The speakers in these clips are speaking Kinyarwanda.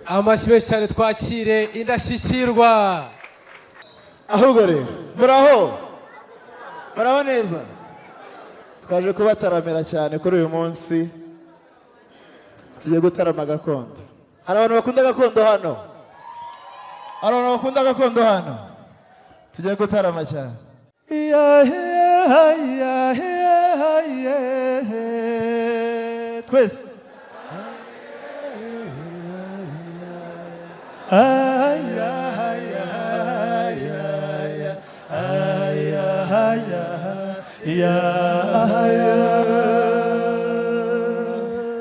amashyi menshi cyane twakire indashyikirwa. ahubwo rero muraho neza, twaje kubataramira cyane kuri uyu munsi. tugiye gutarama gakondo. hari abantu bakunda gakondo hano? tugiye gutarama cyane. twese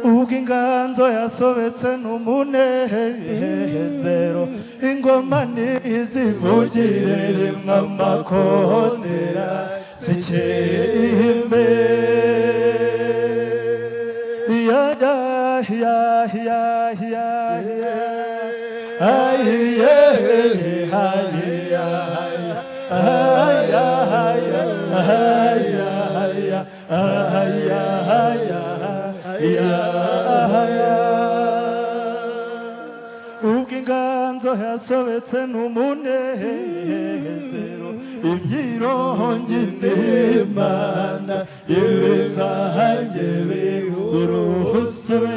ubwo inganzo yasobetse n'umunezero, ingoma nizivugire rimwe amakondera zikimbe. ubwo inganzo yasobetse n'umunezero, imyirongi n'Imana ibivange bihuruhuswe.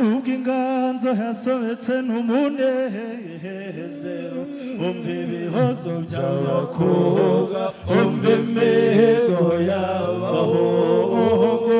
ubwo inganzo yasobetse n'umunezero, umva ibihozo by'abakobwa, umva imihigo y'abahungu.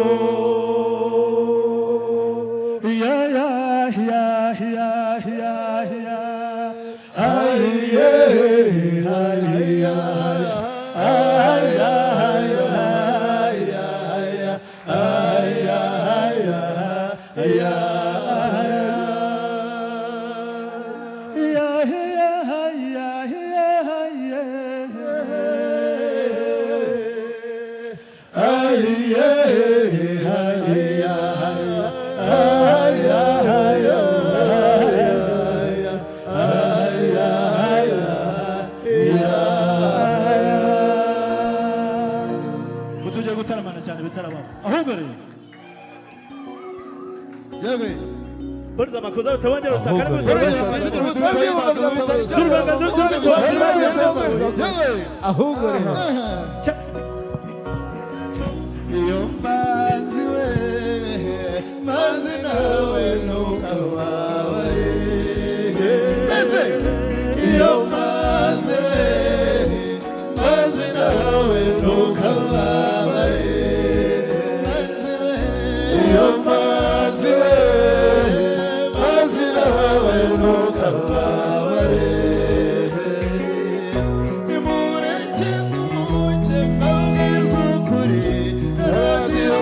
Mutujye gutaramana cyane bitarabamo. ahubwo rero Bariza makoza utawongera usakara ahubwo rero iyo mbanzi we mazi nawe ntukababare. iyo mbanzi we mazi nawe ntukababare. iyo mbanzi we mazi nawe ntukababare. nimureke ntuke mbabwiza ukuri, radiyo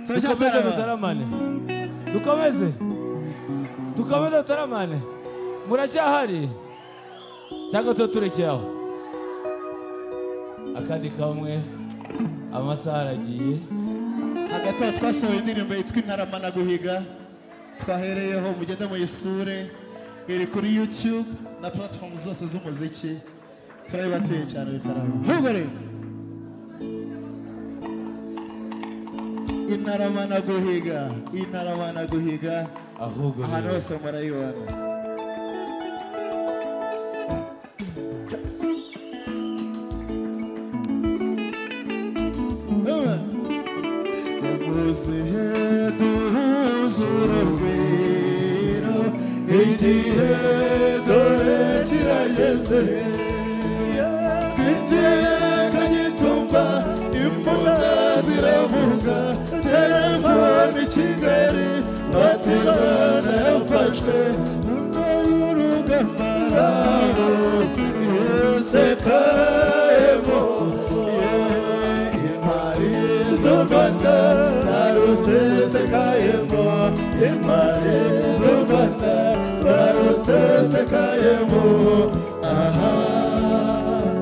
Dukomeze dutaramane, dukomeze dutaramane, muracyahari cyangwa turekeye aho? Akandi kamwe, amasaha aragiye. Hagati aho twasohoye indirimbo yitwa Intarama na Guhiga, twahereyeho mugende muyisure, iri kuri YouTube na platform zose z'umuziki. Turabibatuye cyane bitarama. Hugore Intarama na Guhiga, Intarama na Guhiga, ahubwo ahantu hose murayibona. Muzihe duhuzura urugwiro, igihe dore kirageze, twinjiye Kagitumba, imbunda ziravuga, telefoni Kigali, Batirana yafashwe, n'urugamba rusekayemo, intwari z'u Rwanda zarusesekayemo, intwari z'u Rwanda zarusesekayemo. Aha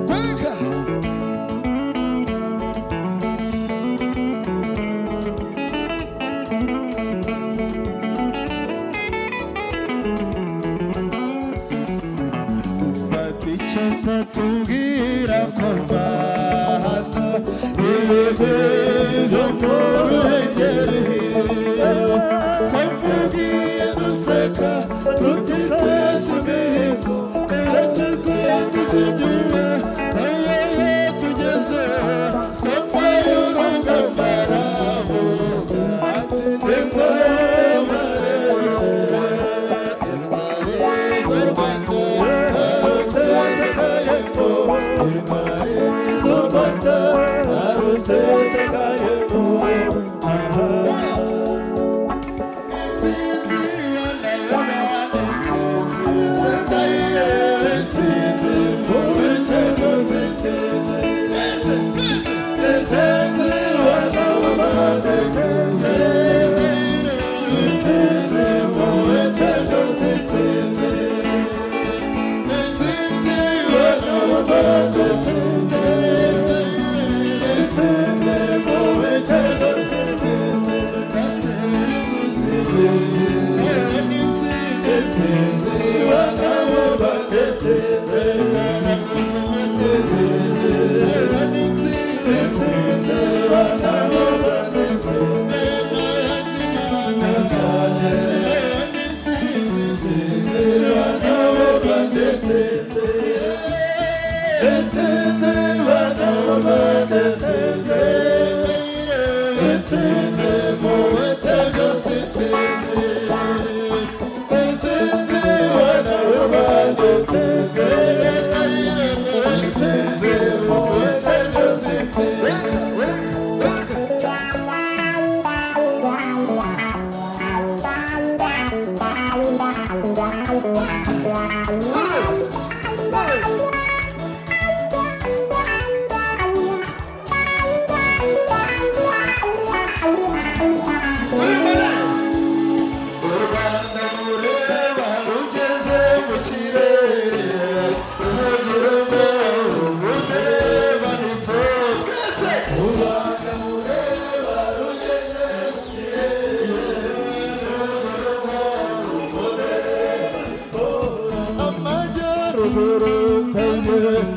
kweka ufata icyapa tubwira ko Rwanda ibigwizo mu Ruhengeri, twavugiye duseka tuti twese imihigo yacu twese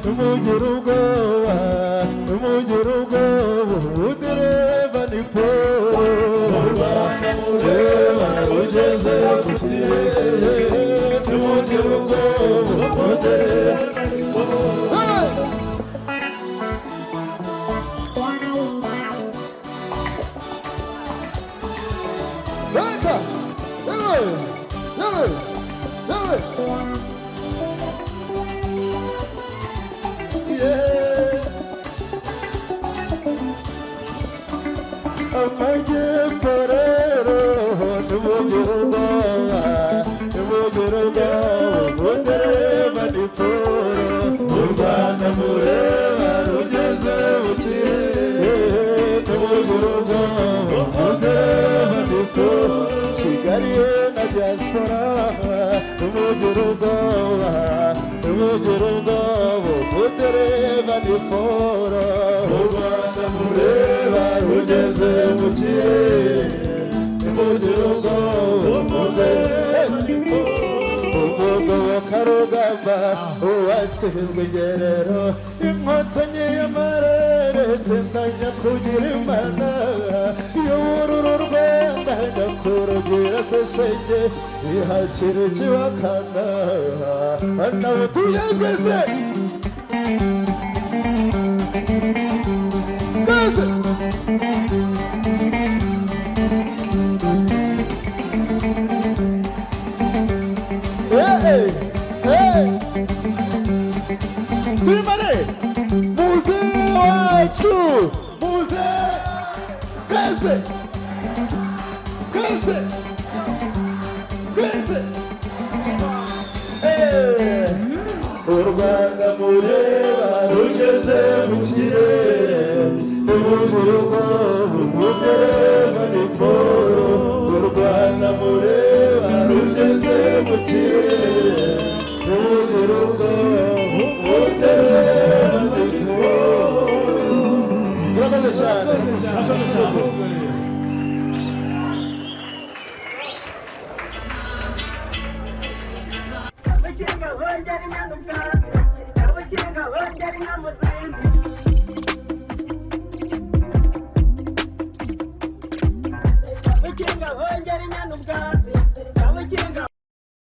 ntumugira ubwoba ntumugira ubwoba udereva ni Paul u Rwanda mureba rugeze mu kirere ntumugira ubwoba udereva ni Paul Venga! Amajyepfo rero ntumugira ubwoba ntumugira ubwoba udereva ni Paul u Rwanda mureba rugeze mu kirere ntumugira ubwoba udereva ni Paul Kigali na diaspora ntumugira ubwoba ntumugira ubwoba udereva ni Paul u Rwanda mureba rugeze mu kirere ntumugira ubwoba udereva ni Paul umugoboka rugamba uwatsinzwe ingerero inkotanyi y'amarere tsindanya kugira imana y'ubururu Rwanda ndakurugira se shenge ihakira ikibakana nawe tuyageze kaze Tulimane muze wacu muze kaze kaze kaze u Rwanda mureba rugeze mu kirere ntumugira ubwoba udereva ni Paul u Rwanda mureba rugeze mu kirere ntumugira ubwoba udereva ni Paul murakoze cyane We're